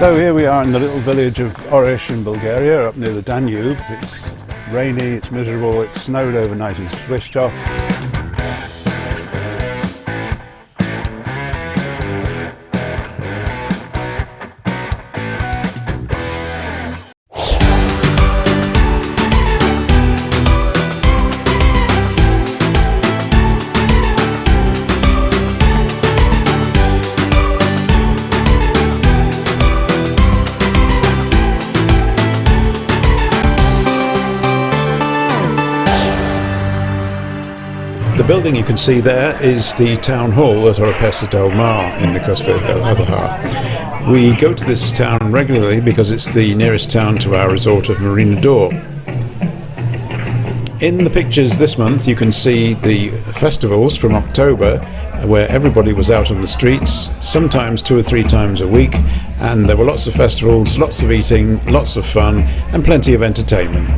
So here we are in the little village of Orish in Bulgaria, up near the Danube. It's rainy, it's miserable, it snowed overnight and swished off. The building you can see there is the town hall at Oropesa del Mar in the Costa del Adhar. We go to this town regularly because it's the nearest town to our resort of Marina d'Or. In the pictures this month you can see the festivals from October, where everybody was out on the streets, sometimes 2 or 3 times a week, and there were lots of festivals, lots of eating, lots of fun and plenty of entertainment.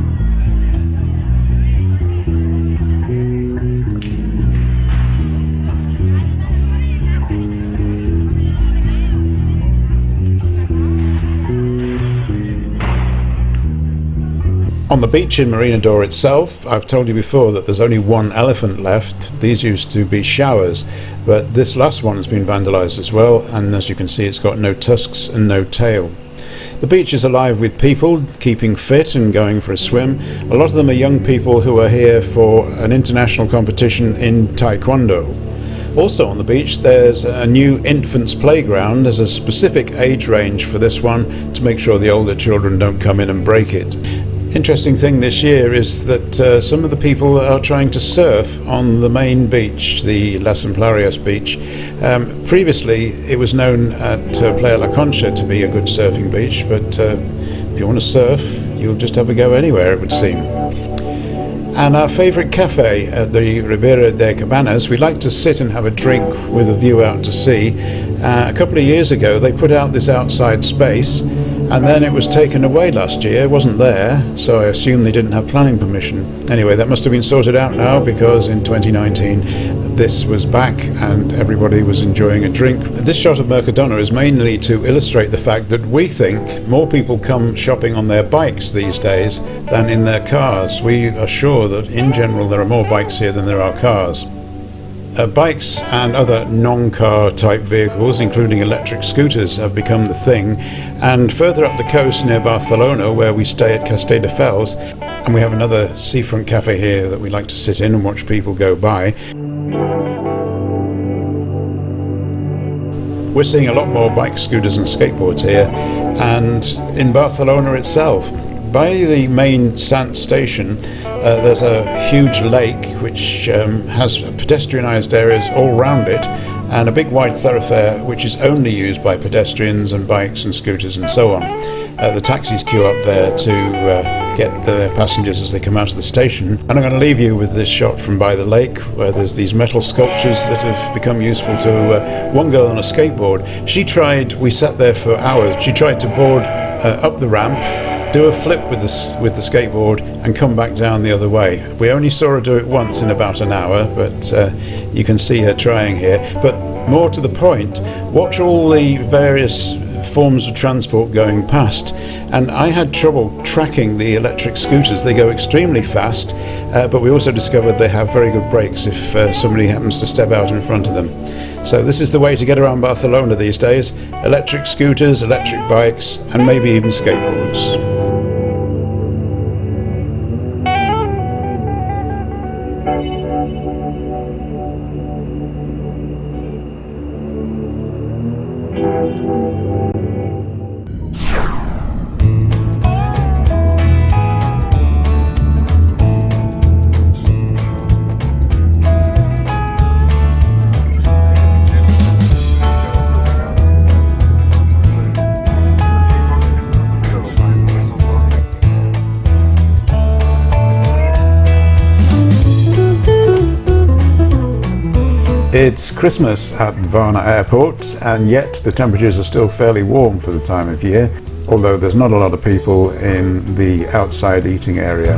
On the beach in Marina d'Or itself, I've told you before that there's only one elephant left. These used to be showers, but this last one has been vandalised as well, and as you can see it's got no tusks and no tail. The beach is alive with people keeping fit and going for a swim. A lot of them are young people who are here for an international competition in Taekwondo. Also on the beach there's a new infants playground. There's a specific age range for this one to make sure the older children don't come in and break it. Interesting thing this year is that some of the people are trying to surf on the main beach, the Las Templarias beach. Previously it was known at Playa La Concha to be a good surfing beach, but if you want to surf you'll just have a go anywhere, it would seem. And our favourite cafe at the Ribera de Cabanas, we like to sit and have a drink with a view out to sea. A couple of years ago they put out this outside space, and then it was taken away last year. It wasn't there, so I assume they didn't have planning permission. Anyway, that must have been sorted out now, because in 2019 this was back and everybody was enjoying a drink. This shot of Mercadona is mainly to illustrate the fact that we think more people come shopping on their bikes these days than in their cars. We are sure that in general there are more bikes here than there are cars. Bikes and other non-car type vehicles, including electric scooters, have become the thing, and further up the coast near Barcelona, where we stay at Castelldefels, and we have another seafront cafe here that we like to sit in and watch people go by. We're seeing a lot more bikes, scooters and skateboards here, and in Barcelona itself, by the main Sant station, there's a huge lake which has pedestrianised areas all round it, and a big wide thoroughfare which is only used by pedestrians and bikes and scooters and so on. The taxis queue up there to get the passengers as they come out of the station. And I'm going to leave you with this shot from by the lake, where there's these metal sculptures that have become useful to one girl on a skateboard. We sat there for hours, she tried to board up the ramp, do a flip with the skateboard and come back down the other way. We only saw her do it once in about an hour, but you can see her trying here. But more to the point, watch all the various forms of transport going past, and I had trouble tracking the electric scooters. They go extremely fast, but we also discovered they have very good brakes if somebody happens to step out in front of them. So this is the way to get around Barcelona these days: electric scooters, electric bikes and maybe even skateboards. It's Christmas at Varna Airport, and yet the temperatures are still fairly warm for the time of year, although there's not a lot of people in the outside eating area.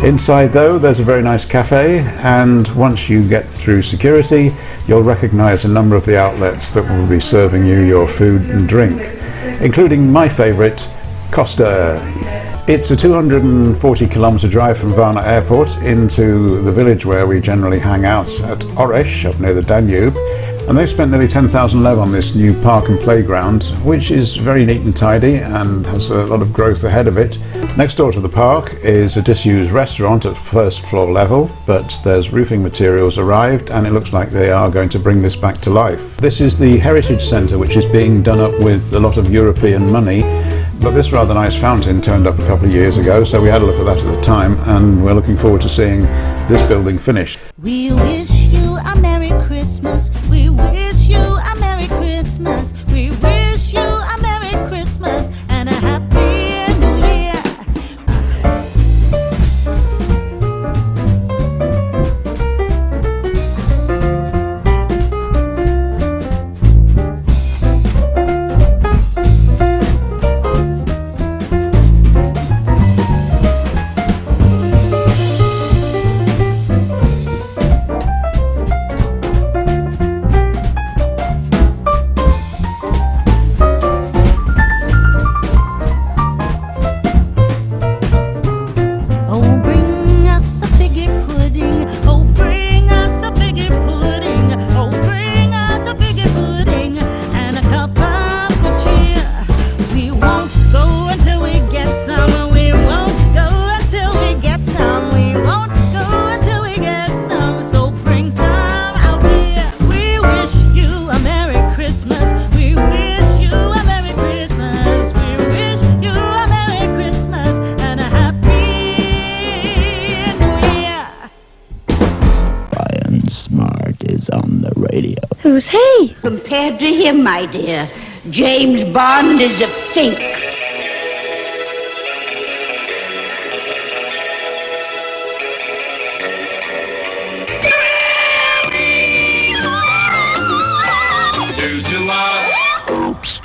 Inside though, there's a very nice cafe, and once you get through security, you'll recognise a number of the outlets that will be serving you your food and drink, including my favourite, Costa. It's a 240 kilometre drive from Varna Airport into the village where we generally hang out at Oresh, up near the Danube. And they've spent nearly 10,000 lev on this new park and playground, which is very neat and tidy and has a lot of growth ahead of it. Next door to the park is a disused restaurant at first floor level, but there's roofing materials arrived and it looks like they are going to bring this back to life. This is the Heritage Centre, which is being done up with a lot of European money, but this rather nice fountain turned up a couple of years ago, so we had a look at that at the time, and we're looking forward to seeing this building finished. We wish you a Merry Christmas. We wish you a Merry Christmas. We wish you a Merry Christmas and a Happy New Year. Who's he? Compared to him, my dear, James Bond is a fink.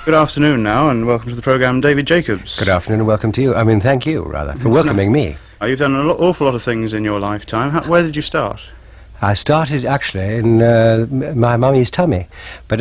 Good afternoon now, and welcome to the programme, David Jacobs. Good afternoon and welcome to you. I mean, thank you, rather, for welcoming me. You've done an awful lot of things in your lifetime. Where did you start? I started, actually, in my mummy's tummy. But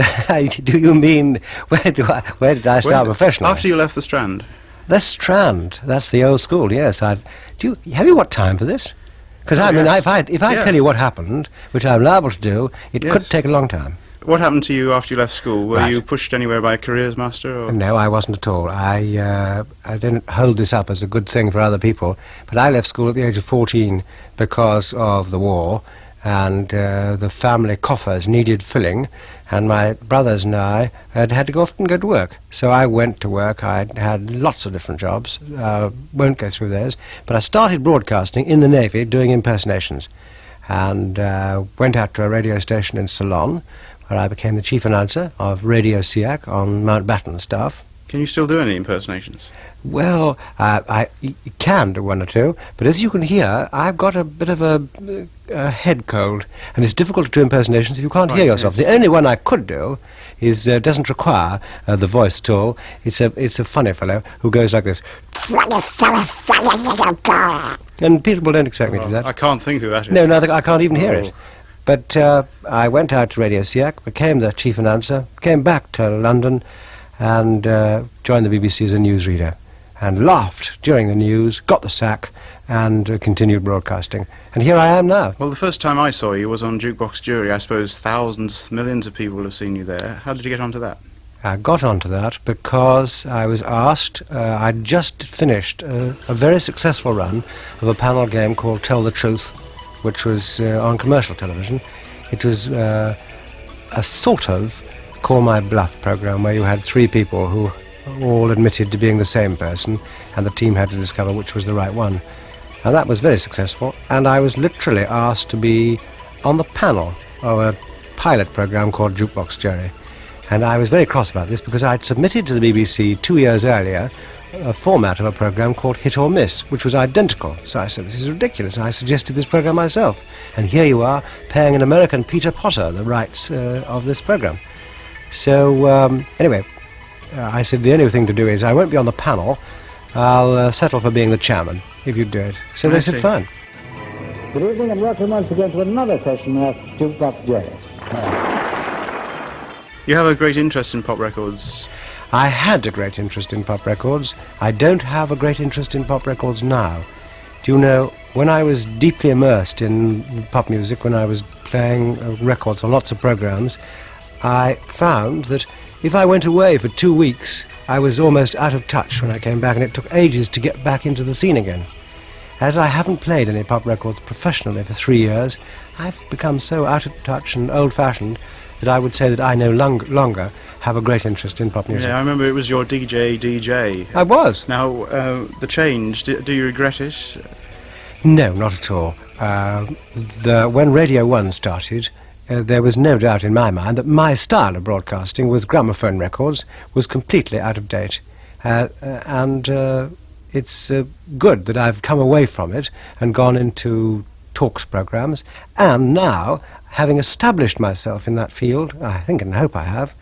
do you mean, where did I start professionally? After you left the Strand. The Strand, that's the old school, yes. Have you got time for this? Because, I mean, yes. if I tell you what happened, which I'm liable to do, it could take a long time. What happened to you after you left school? Were you pushed anywhere by a careers master? Or? No, I wasn't at all. I didn't hold this up as a good thing for other people, but I left school at the age of 14 because of the war, and the family coffers needed filling, and my brothers and I had to go off and go to work. So I went to work. I had lots of different jobs. Won't go through those. But I started broadcasting in the Navy, doing impersonations, and went out to a radio station in Ceylon, where I became the chief announcer of Radio SIAC on Mountbatten staff. Can you still do any impersonations? Well, I can do one or two, but as you can hear, I've got a bit of a head cold, and it's difficult to do impersonations if you can't hear yourself. Yes. The only one I could do is doesn't require the voice at all. It's a funny fellow who goes like this. And people don't expect me to do that. I can't think who that is. No, I can't even hear it. But I went out to Radio SIAC, became the chief announcer, came back to London, and joined the BBC as a newsreader, and laughed during the news, got the sack, and continued broadcasting. And here I am now. Well, the first time I saw you was on Jukebox Jury. I suppose thousands, millions of people have seen you there. How did you get onto that? I got onto that because I was asked. I'd just finished a very successful run of a panel game called Tell the Truth, which was on commercial television. It was a sort of Call My Bluff program where you had three people who all admitted to being the same person, and the team had to discover which was the right one. And that was very successful, and I was literally asked to be on the panel of a pilot program called Jukebox Jury. And I was very cross about this because I'd submitted to the BBC 2 years earlier a format of a program called Hit or Miss, which was identical. So I said, this is ridiculous. I suggested this program myself. And here you are, paying an American Peter Potter the rights of this program. So, anyway, I said the only thing to do is I won't be on the panel. I'll settle for being the chairman, if you do it. So they said, fine. Good evening and welcome once again to another session of Jukebox Jerry. You have a great interest in pop records. I had a great interest in pop records. I don't have a great interest in pop records now. Do you know, when I was deeply immersed in pop music, when I was playing records on lots of programs, I found that if I went away for 2 weeks, I was almost out of touch when I came back, and it took ages to get back into the scene again. As I haven't played any pop records professionally for 3 years, I've become so out of touch and old-fashioned that I would say that I no longer have a great interest in pop music. Yeah, I remember it was your DJ. I was. Now, the change, do you regret it? No, not at all. When Radio 1 started, there was no doubt in my mind that my style of broadcasting with gramophone records was completely out of date. It's good that I've come away from it and gone into talks programs, and now, having established myself in that field, I think and hope I have,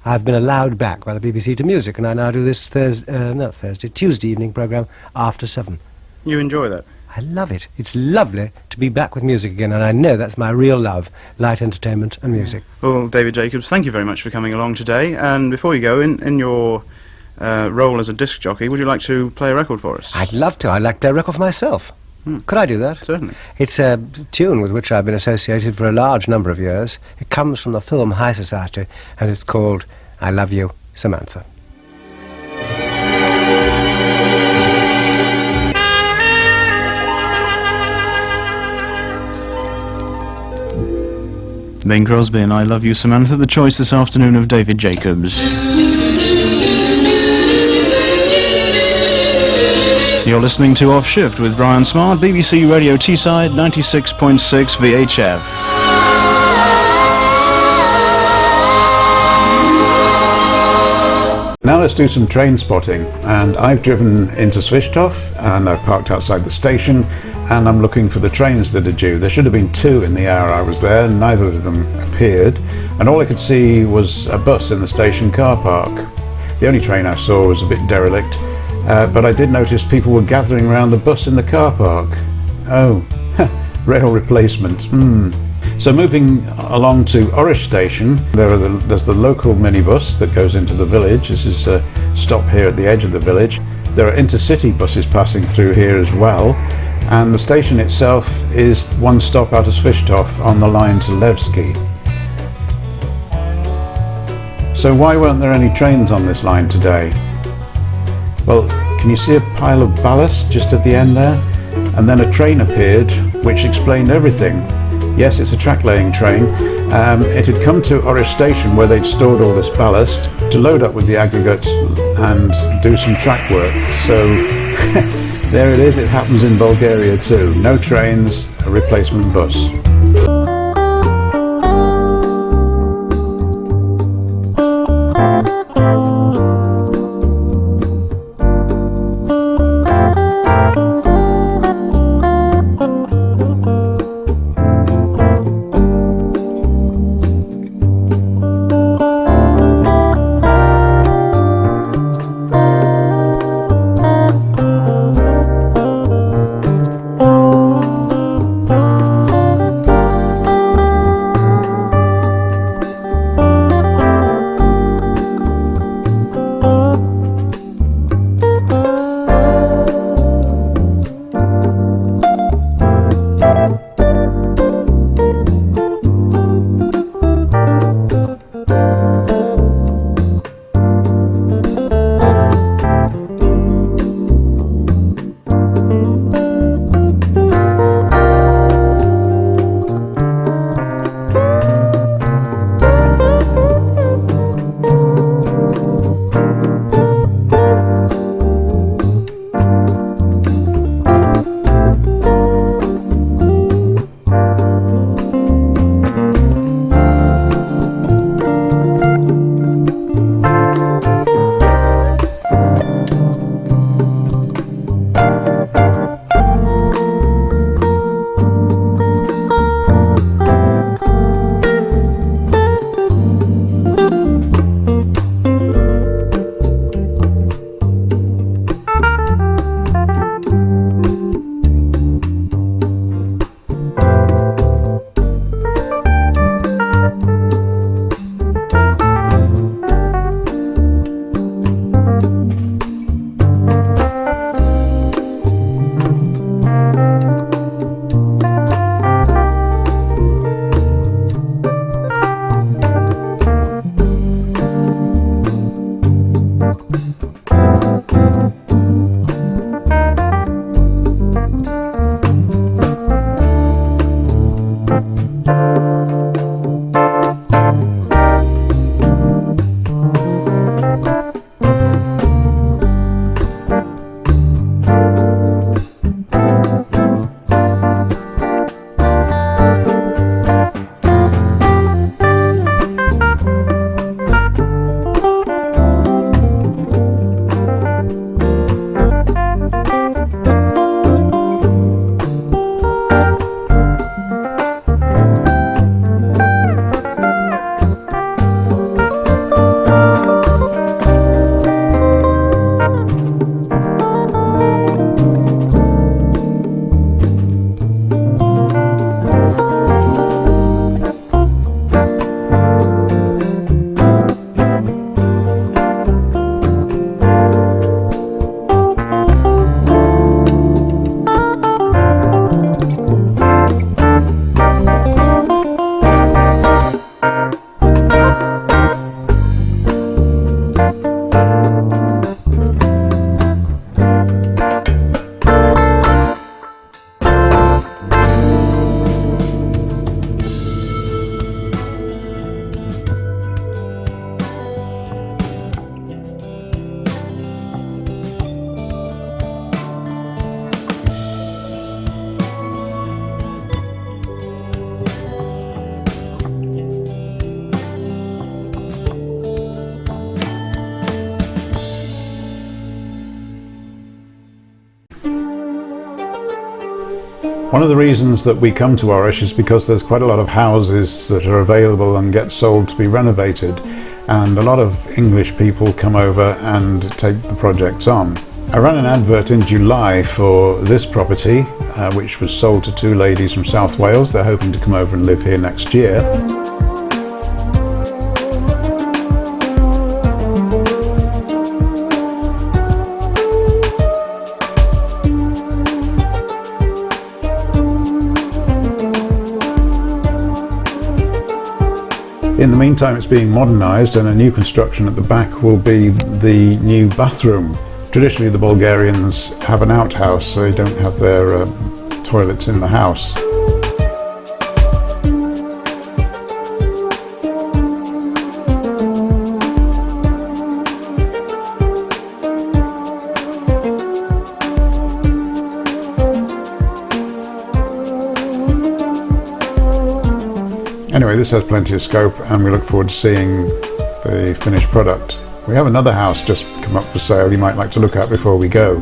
I've been allowed back by the BBC to music, and I now do this Tuesday evening program after 7. You enjoy that? I love it. It's lovely to be back with music again, and I know that's my real love, light entertainment and music. Well, David Jacobs, thank you very much for coming along today, and before you go, in your role as a disc jockey, would you like to play a record for us? I'd love to. I'd like to play a record for myself. Could I do that? Certainly. It's a tune with which I've been associated for a large number of years. It comes from the film High Society, and it's called I Love You, Samantha. Bing Crosby and I Love You, Samantha, the choice this afternoon of David Jacobs. You're listening to Off Shift with Brian Smart, BBC Radio Teesside, 96.6 VHF. Now let's do some train spotting, and I've driven into Swishthof and I've parked outside the station and I'm looking for the trains that are due. There should have been 2 in the hour I was there, neither of them appeared, and all I could see was a bus in the station car park. The only train I saw was a bit derelict, but I did notice people were gathering around the bus in the car park. Oh, rail replacement. So moving along to Orish Station, there's the local minibus that goes into the village. This is a stop here at the edge of the village. There are intercity buses passing through here as well, and the station itself is one stop out of Swishthof on the line to Levski. So why weren't there any trains on this line today? Well, can you see a pile of ballast just at the end there? And then a train appeared which explained everything. Yes, it's a track laying train. It had come to Orish Station where they'd stored all this ballast to load up with the aggregate and do some track work. So there it is, it happens in Bulgaria too. No trains, a replacement bus. One of the reasons that we come to Orish is because there's quite a lot of houses that are available and get sold to be renovated, and a lot of English people come over and take the projects on. I ran an advert in July for this property, which was sold to two ladies from South Wales. They're hoping to come over and live here next year. In the meantime, it's being modernised, and a new construction at the back will be the new bathroom. Traditionally, the Bulgarians have an outhouse, so they don't have their toilets in the house. Anyway, this has plenty of scope, and we look forward to seeing the finished product. We have another house just come up for sale you might like to look at before we go.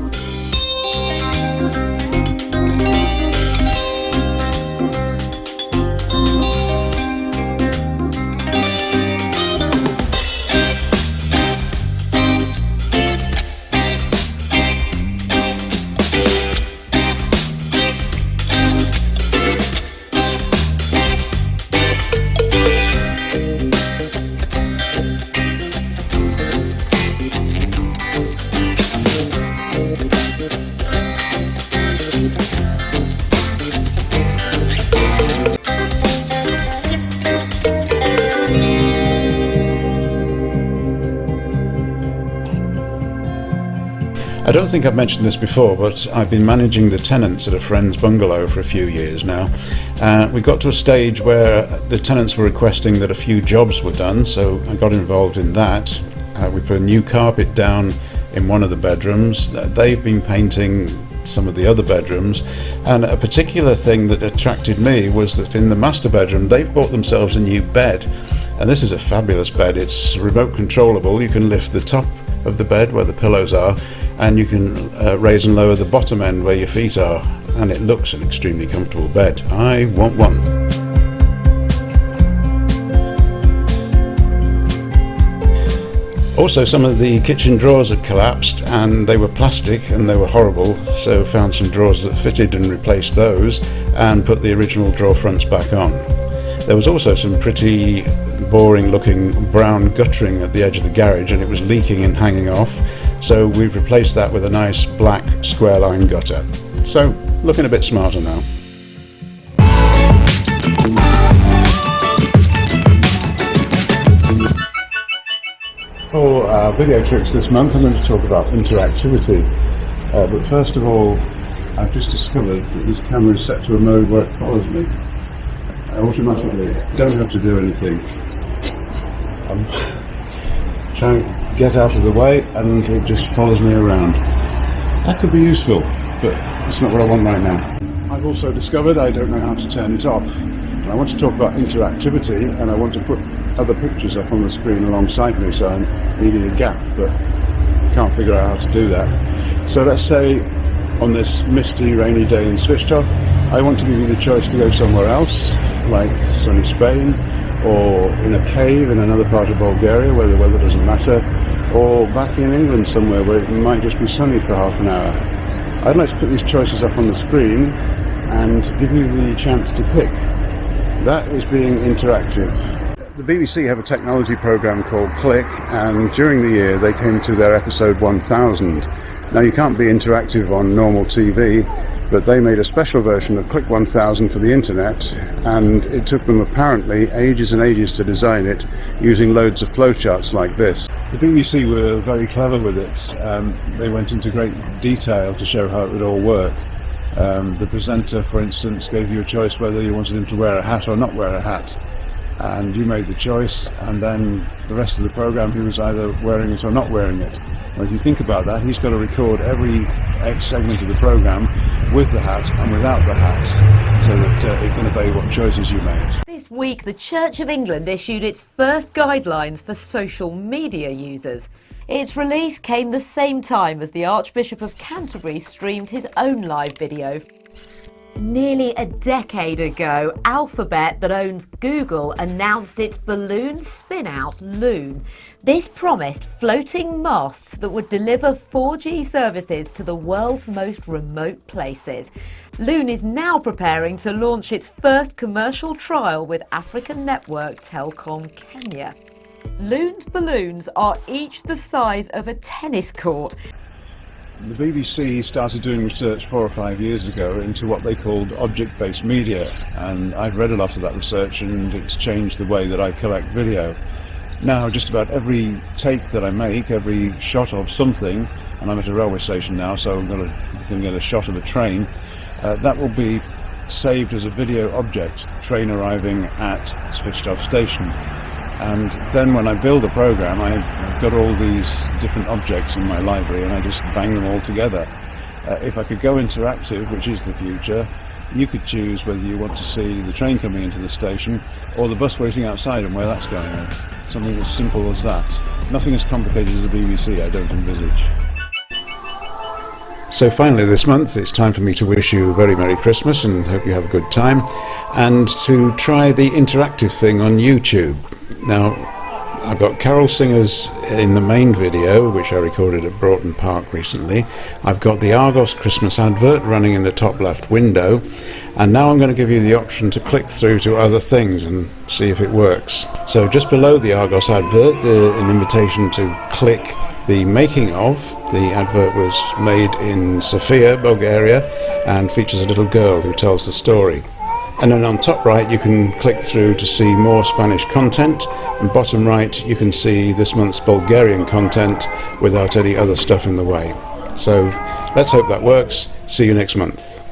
I don't think I've mentioned this before, but I've been managing the tenants at a friend's bungalow for a few years now. We got to a stage where the tenants were requesting that a few jobs were done, so I got involved in that. We put a new carpet down in one of the bedrooms. They've been painting some of the other bedrooms, and a particular thing that attracted me was that in the master bedroom they've bought themselves a new bed, and this is a fabulous bed. It's remote controllable. You can lift the top of the bed where the pillows are, and you can raise and lower the bottom end where your feet are, and it looks an extremely comfortable bed. I want one. Also, some of the kitchen drawers had collapsed, and they were plastic and they were horrible, so found some drawers that fitted and replaced those and put the original drawer fronts back on. There was also some pretty boring looking brown guttering at the edge of the garage, and it was leaking and hanging off. So we've replaced that with a nice black square line gutter. So looking a bit smarter now. For our video tricks this month, I'm going to talk about interactivity. But first of all, I've just discovered that this camera is set to a mode where it follows me automatically. Don't have to do anything. I'm trying to get out of the way and it just follows me around. That could be useful, but it's not what I want right now. I've also discovered I don't know how to turn it off. And I want to talk about interactivity, and I want to put other pictures up on the screen alongside me, so I'm needing a gap, but can't figure out how to do that. So let's say on this misty, rainy day in Svistov, I want to give you the choice to go somewhere else, like sunny Spain, or in a cave in another part of Bulgaria where the weather doesn't matter, or back in England somewhere where it might just be sunny for half an hour. I'd like to put these choices up on the screen and give you the chance to pick. That is being interactive. The BBC have a technology programme called Click, and during the year they came to their episode 1000. Now, you can't be interactive on normal TV, but they made a special version of Click 1000 for the internet, and it took them apparently ages and ages to design it, using loads of flowcharts like this. The BBC were very clever with it. They went into great detail to show how it would all work. The presenter, for instance, gave you a choice whether you wanted him to wear a hat or not wear a hat, and you made the choice, and then the rest of the programme he was either wearing it or not wearing it. Well, if you think about that, he's got to record every segment of the programme with the hat and without the hat, so that it can obey what choices you made. This week, the Church of England issued its first guidelines for social media users. Its release came the same time as the Archbishop of Canterbury streamed his own live video. Nearly a decade ago, Alphabet, that owns Google, announced its balloon spin-out, Loon. This promised floating masts that would deliver 4G services to the world's most remote places. Loon is now preparing to launch its first commercial trial with African network Telkom Kenya. Loon's balloons are each the size of a tennis court. The BBC started doing research 4 or 5 years ago into what they called object-based media, and I've read a lot of that research, and it's changed the way that I collect video. Now just about every take that I make, every shot of something, and I'm at a railway station now, so I'm going to get a shot of a train, that will be saved as a video object, train arriving at switched off station. And then when I build a program, I've got all these different objects in my library, and I just bang them all together. If I could go interactive, which is the future, you could choose whether you want to see the train coming into the station or the bus waiting outside and where that's going. Something as simple as that. Nothing as complicated as the BBC, I don't envisage. So finally this month it's time for me to wish you a very Merry Christmas and hope you have a good time, and to try the interactive thing on YouTube. Now, I've got carol singers in the main video, which I recorded at Broughton Park recently. I've got the Argos Christmas advert running in the top left window, and now I'm going to give you the option to click through to other things and see if it works. So just below the Argos advert, an invitation to click the making of. The advert was made in Sofia, Bulgaria, and features a little girl who tells the story. And then on top right you can click through to see more Spanish content, and bottom right you can see this month's Bulgarian content without any other stuff in the way. So let's hope that works. See you next month.